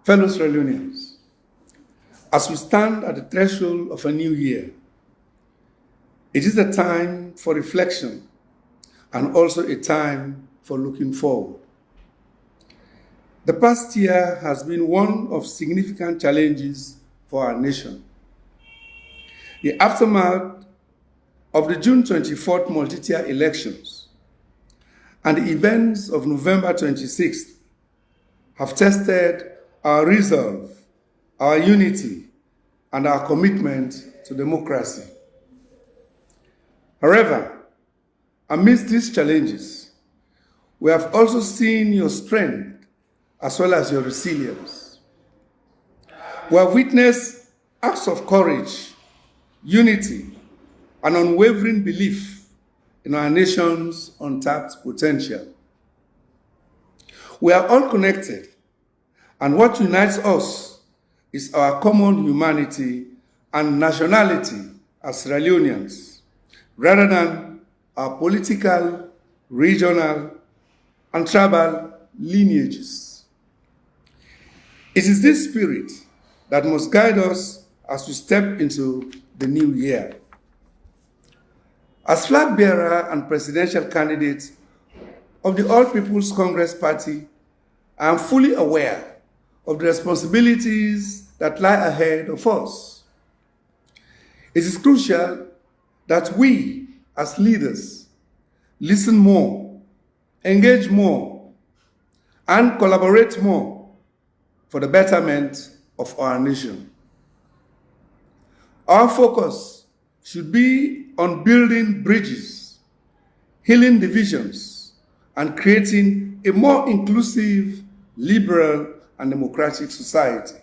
Fellow Sierra Leoneans, as we stand at the threshold of a new year, it is a time for reflection and also a time for looking forward. The past year has been one of significant challenges for our nation. The aftermath of the June 24th multi-tier elections and the events of November 26th have tested our resolve, our unity, and our commitment to democracy. However, amidst these challenges, we have also seen your strength as well as your resilience. We have witnessed acts of courage, unity, and unwavering belief in our nation's untapped potential. We are all connected, and what unites us is our common humanity and nationality as Sierra Leoneans, rather than our political, regional, and tribal lineages. It is this spirit that must guide us as we step into the new year. As flag bearer and presidential candidate of the All People's Congress Party, I am fully aware of the responsibilities that lie ahead of us. It is crucial that we, as leaders, listen more, engage more, and collaborate more for the betterment of our nation. Our focus should be on building bridges, healing divisions, and creating a more inclusive, liberal, and democratic society.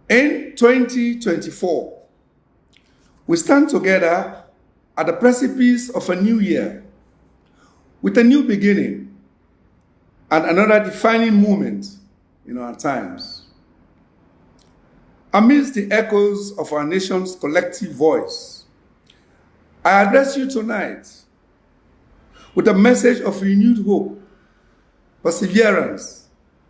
In 2024, we stand together at the precipice of a new year with a new beginning and another defining moment in our times. Amidst the echoes of our nation's collective voice, I address you tonight with a message of renewed hope, perseverance,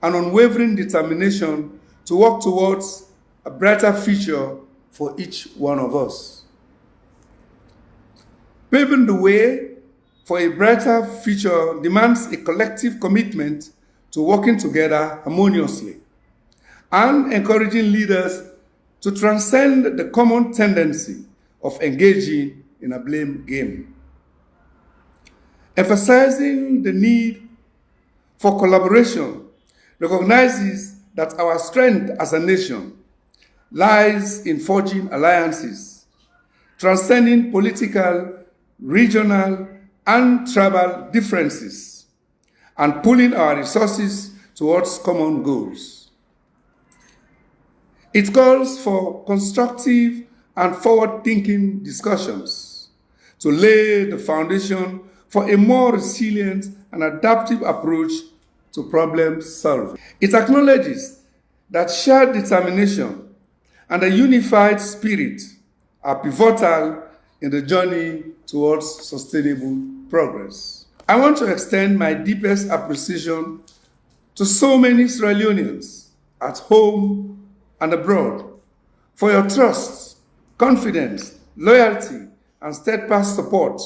and unwavering determination to work towards a brighter future for each one of us. Paving the way for a brighter future demands a collective commitment to working together harmoniously and encouraging leaders to transcend the common tendency of engaging in a blame game. Emphasizing the need for collaboration recognizes that our strength as a nation lies in forging alliances, transcending political, regional, and tribal differences, and pooling our resources towards common goals. It calls for constructive and forward-thinking discussions to lay the foundation for a more resilient and adaptive approach to problem solving. It acknowledges that shared determination and a unified spirit are pivotal in the journey towards sustainable progress. I want to extend my deepest appreciation to so many Sierra Leoneans at home and abroad for your trust, confidence, loyalty, and steadfast support.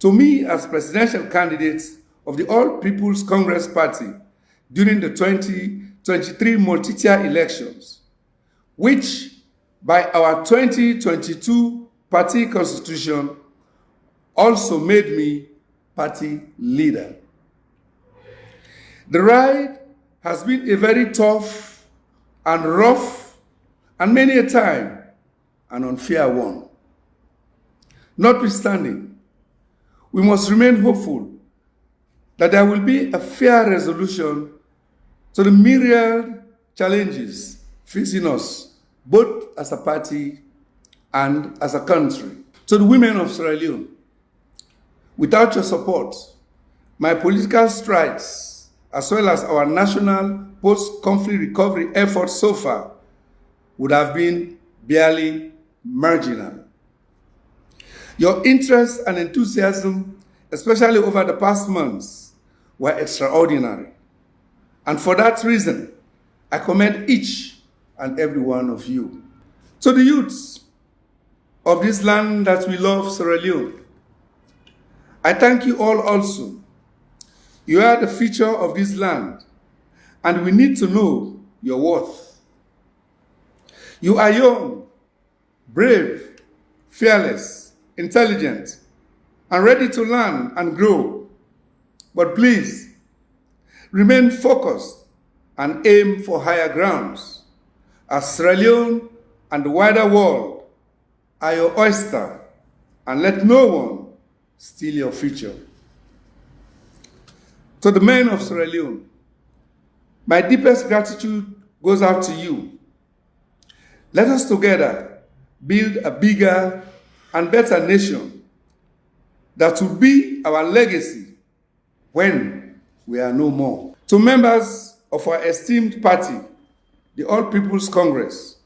To me, as presidential candidate of the All People's Congress Party during the 2023 multi-tier elections, which by our 2022 party constitution also made me party leader. The ride has been a very tough and rough and many a time an unfair one. Notwithstanding, we must remain hopeful that there will be a fair resolution to the myriad challenges facing us, both as a party and as a country. To the women of Sierra Leone, without your support, my political strides, as well as our national post-conflict recovery efforts so far, would have been barely marginal. Your interest and enthusiasm, especially over the past months, were extraordinary. And for that reason, I commend each and every one of you. To the youths of this land that we love, Sierra Leone, I thank you all also. You are the future of this land, and we need to know your worth. You are young, brave, fearless, intelligent, and ready to learn and grow. But please, remain focused and aim for higher grounds, as Sierra Leone and the wider world are your oyster, and let no one steal your future. To the men of Sierra Leone, my deepest gratitude goes out to you. Let us together build a bigger and better nation that will be our legacy when we are no more. To members of our esteemed party, the All People's Congress,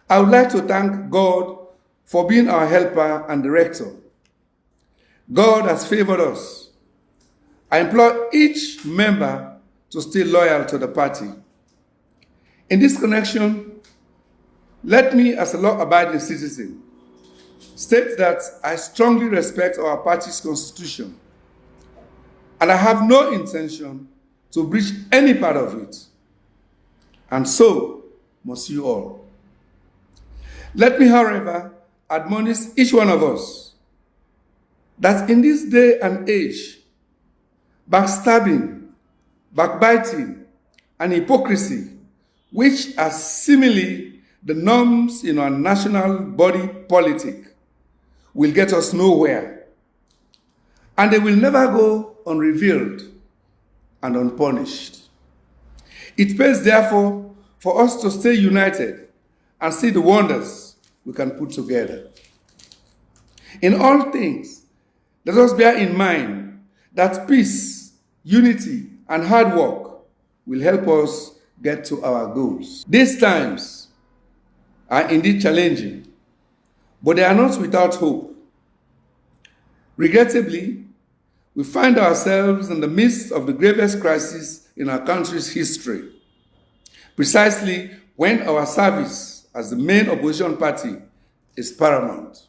I would like to thank God for being our helper and director. God has favored us. I implore each member to stay loyal to the party. In this connection, let me, as a law-abiding citizen, state that I strongly respect our party's constitution, and I have no intention to breach any part of it, and so must you all. Let me, however, admonish each one of us that in this day and age, backstabbing, backbiting, and hypocrisy, which are seemingly the norms in our national body politic, will get us nowhere, and they will never go unrevealed and unpunished. It pays, therefore, for us to stay united and see the wonders we can put together. In all things, let us bear in mind that peace, unity, and hard work will help us get to our goals. These times are indeed challenging, but they are not without hope. Regrettably, we find ourselves in the midst of the gravest crisis in our country's history, precisely when our service as the main opposition party is paramount.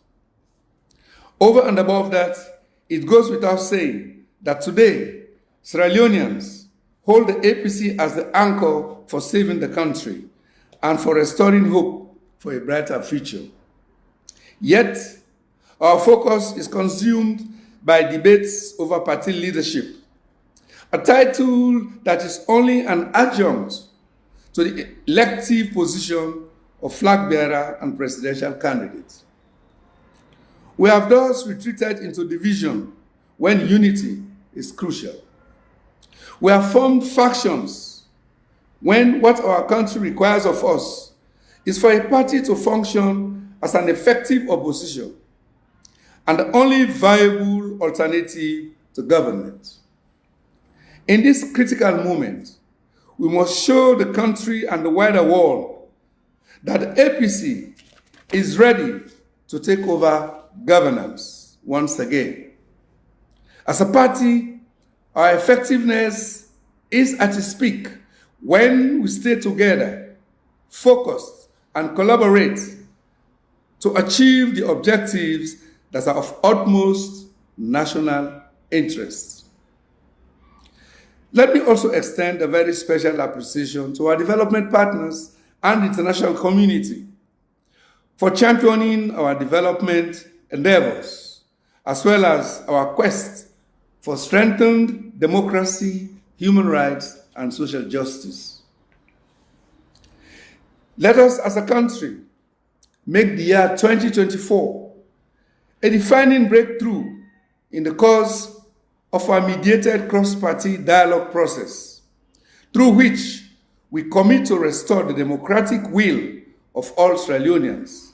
Over and above that, it goes without saying that today, Sierra Leoneans hold the APC as the anchor for saving the country and for restoring hope for a brighter future. Yet, our focus is consumed by debates over party leadership, a title that is only an adjunct to the elective position of flag bearer and presidential candidate. We have thus retreated into division when unity is crucial. We have formed factions when what our country requires of us is for a party to function as an effective opposition and the only viable alternative to government. In this critical moment, we must show the country and the wider world that the APC is ready to take over governance once again. As a party, our effectiveness is at its peak when we stay together, focused, and collaborate to achieve the objectives that are of utmost national interest. Let me also extend a very special appreciation to our development partners and the international community for championing our development endeavors, as well as our quest for strengthened democracy, human rights, and social justice. Let us, as a country, make the year 2024 a defining breakthrough in the cause of our mediated cross-party dialogue process, through which we commit to restore the democratic will of all Sierra Leoneans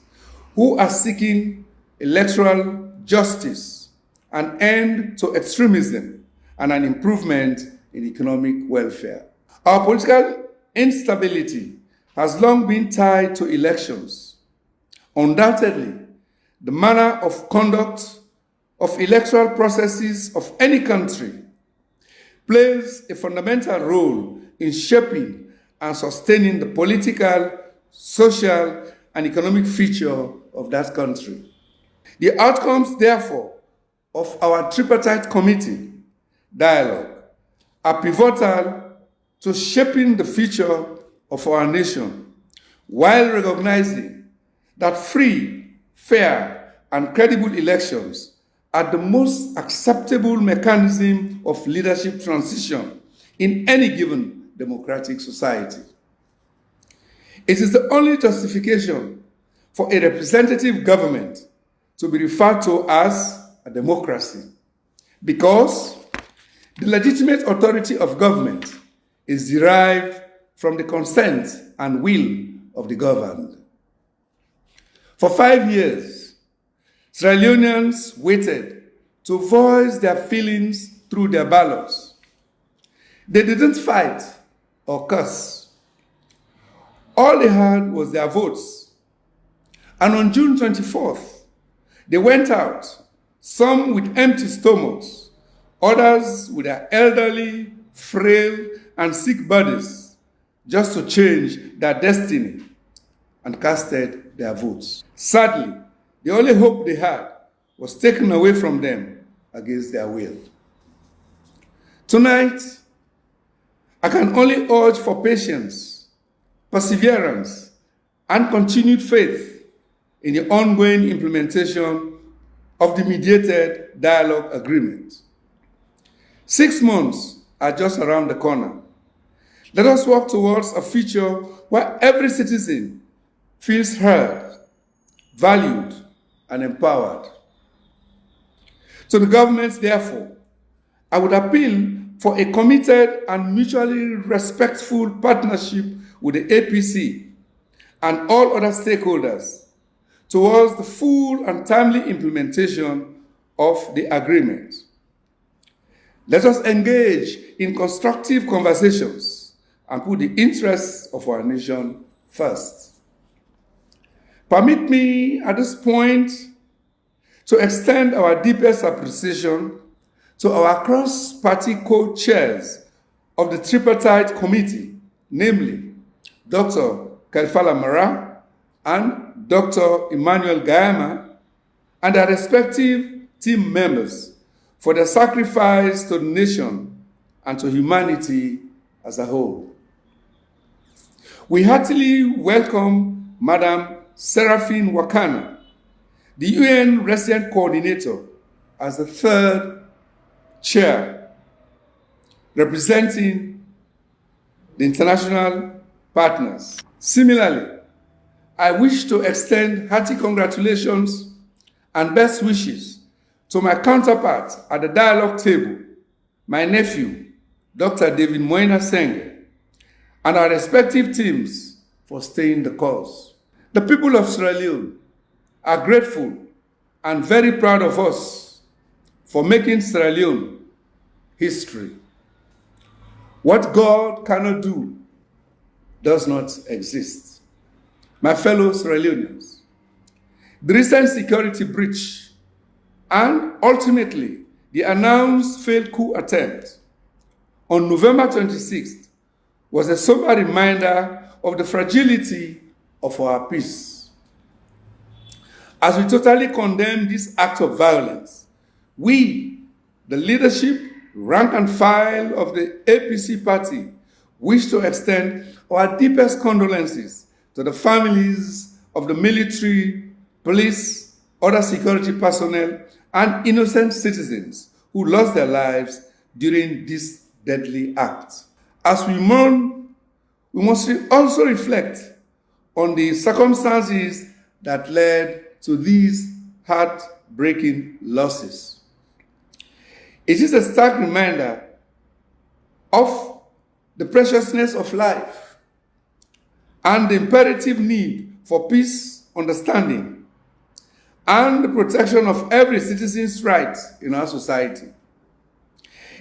who are seeking electoral justice, an end to extremism, and an improvement in economic welfare. Our political instability has long been tied to elections. Undoubtedly, the manner of conduct of electoral processes of any country plays a fundamental role in shaping and sustaining the political, social, and economic future of that country. The outcomes, therefore, of our tripartite committee dialogue are pivotal to shaping the future of our nation, while recognizing that free, fair, and credible elections are the most acceptable mechanism of leadership transition in any given democratic society. It is the only justification for a representative government to be referred to as a democracy, because the legitimate authority of government is derived from the consent and will of the governed. For 5 years, Sierra Leoneans waited to voice their feelings through their ballots. They didn't fight or curse. All they had was their votes. And on June 24th, they went out, some with empty stomachs, others with their elderly, frail, and sick bodies, just to change their destiny, and casted their votes. Sadly, the only hope they had was taken away from them against their will. Tonight, I can only urge for patience, perseverance, and continued faith in the ongoing implementation of the mediated dialogue agreement. 6 months are just around the corner. Let us work towards a future where every citizen feels heard, valued, and empowered. To the government, therefore, I would appeal for a committed and mutually respectful partnership with the APC and all other stakeholders towards the full and timely implementation of the agreement. Let us engage in constructive conversations and put the interests of our nation first. Permit me at this point to extend our deepest appreciation to our cross-party co-chairs of the tripartite committee, namely Dr. Khalifala Mara and Dr. Emmanuel Gayama, and their respective team members for their sacrifice to the nation and to humanity as a whole. We heartily welcome Madam Seraphine Wakana, the UN Resident Coordinator, as the third chair, representing the international partners. Similarly, I wish to extend hearty congratulations and best wishes to my counterpart at the dialogue table, my nephew, Dr. David Moina Senge, and our respective teams for staying the course. The people of Sierra Leone are grateful and very proud of us for making Sierra Leone history. What God cannot do does not exist. My fellow Sierra Leoneans, the recent security breach and ultimately the announced failed coup attempt on November 26th was a sober reminder of the fragility of our peace. As we totally condemn this act of violence, we, the leadership, rank and file of the APC party, wish to extend our deepest condolences to the families of the military, police, other security personnel, and innocent citizens who lost their lives during this deadly act. As we mourn, we must also reflect on the circumstances that led to these heartbreaking losses. It is a stark reminder of the preciousness of life and the imperative need for peace, understanding, and the protection of every citizen's rights in our society.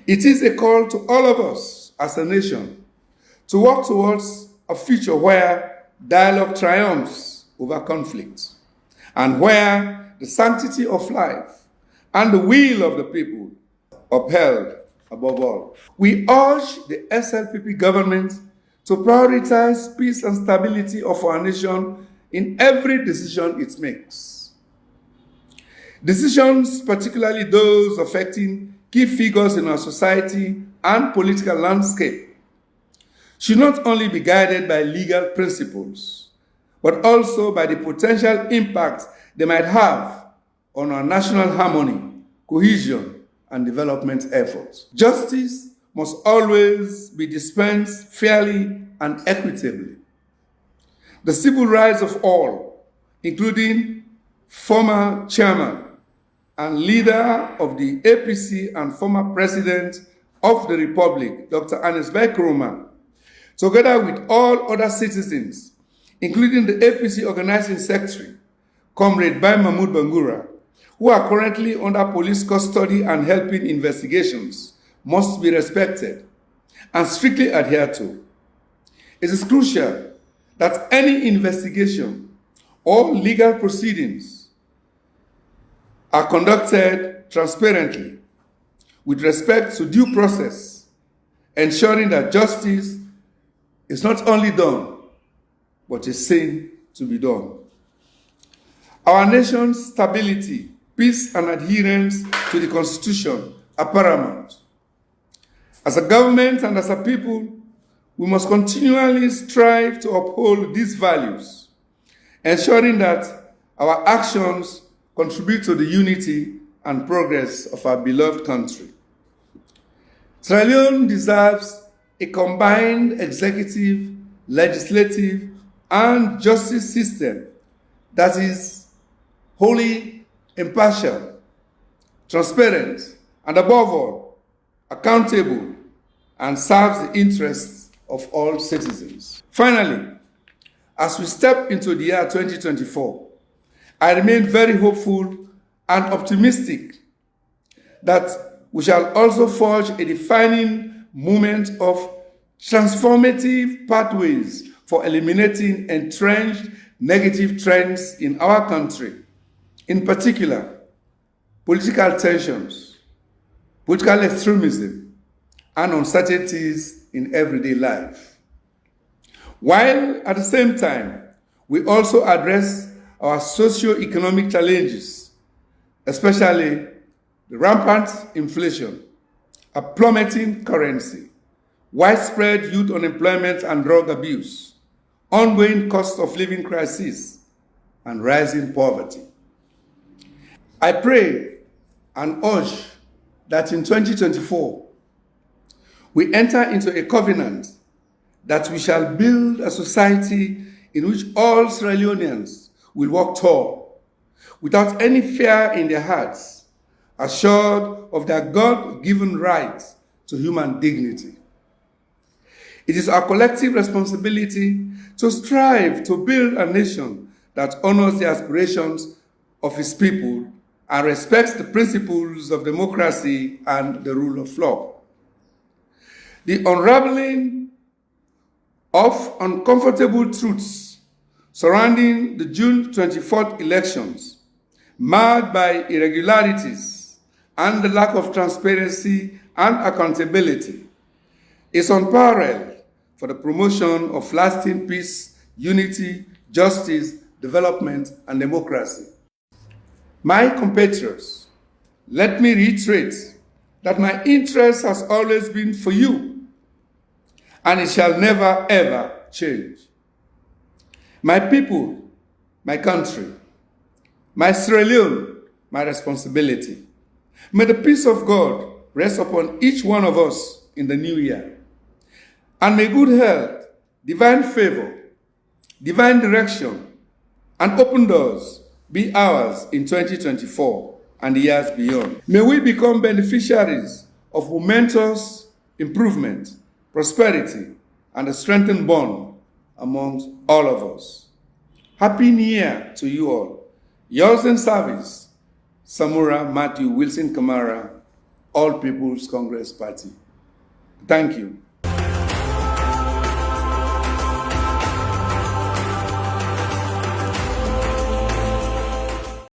It is a call to all of us as a nation to work towards a future where dialogue triumphs over conflict and where the sanctity of life and the will of the people upheld above all. We urge the SLPP government to prioritize peace and stability of our nation in every decision it makes. Decisions, particularly those affecting key figures in our society and political landscape, should not only be guided by legal principles, but also by the potential impact they might have on our national harmony, cohesion, and development efforts. Justice must always be dispensed fairly and equitably. The civil rights of all, including former chairman and leader of the APC and former president of the Republic, Dr. Ernest Bai Koroma, together with all other citizens, including the APC organizing secretary, Comrade Bai Mahmoud Bangura, who are currently under police custody and helping investigations, must be respected and strictly adhered to. It is crucial that any investigation or legal proceedings are conducted transparently with respect to due process, ensuring that justice is not only done, but is seen to be done. Our nation's stability, peace, and adherence to the Constitution are paramount. As a government and as a people, we must continually strive to uphold these values, ensuring that our actions contribute to the unity and progress of our beloved country. Sierra Leone deserves a combined executive, legislative, and justice system that is wholly impartial, transparent, and above all, accountable, and serves the interests of all citizens. Finally, as we step into the year 2024, I remain very hopeful and optimistic that we shall also forge a defining moment of transformative pathways for eliminating entrenched negative trends in our country, in particular, political tensions, political extremism, and uncertainties in everyday life. While at the same time, we also address our socio-economic challenges, especially the rampant inflation, a plummeting currency, widespread youth unemployment and drug abuse, ongoing cost of living crisis, and rising poverty. I pray and urge that in 2024, we enter into a covenant that we shall build a society in which all Sierra Leoneans will walk tall, without any fear in their hearts, assured of their God-given right to human dignity. It is our collective responsibility to strive to build a nation that honors the aspirations of its people and respects the principles of democracy and the rule of law. The unraveling of uncomfortable truths surrounding the June 24th elections, marred by irregularities and the lack of transparency and accountability, is unparalleled for the promotion of lasting peace, unity, justice, development, and democracy. My compatriots, let me reiterate that my interest has always been for you, and it shall never, ever change. My people, my country, my Sierra Leone, my responsibility. May the peace of God rest upon each one of us in the new year. And may good health, divine favor, divine direction, and open doors be ours in 2024 and the years beyond. May we become beneficiaries of momentous improvement, prosperity, and a strengthened bond amongst all of us. Happy New Year to you all. Yours in service, Samura Matthew Wilson Kamara, All People's Congress Party. Thank you.